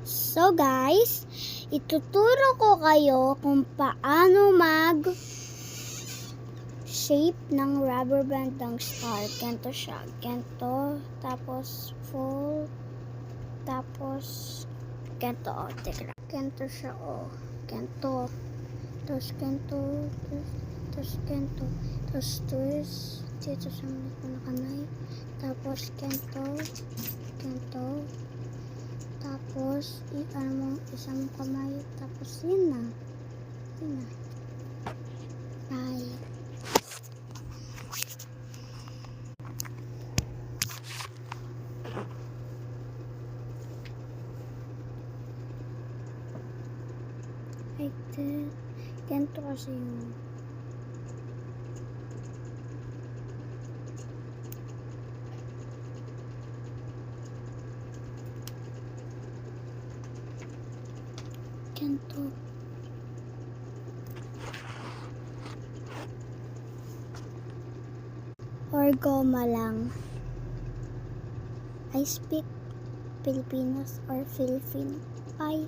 So guys, ituturo ko kayo kung paano mag shape ng rubber band ng star. Ganito siya. Ganito. Tapos full. Tapos ganito. O, teka lang. Ganito siya. O. Ganito. Tapos ganito. Tapos ganito. Tapos twist. Dito sa mga kamay. Tapos ganito. Ganito. Tapos, i-ano mo isang kamay. Tapos, yun na. Yun na. Ay. Like that. Ganito kasi yun. Ganito. Or goma lang. I speak Filipinos or Philippine. Bye.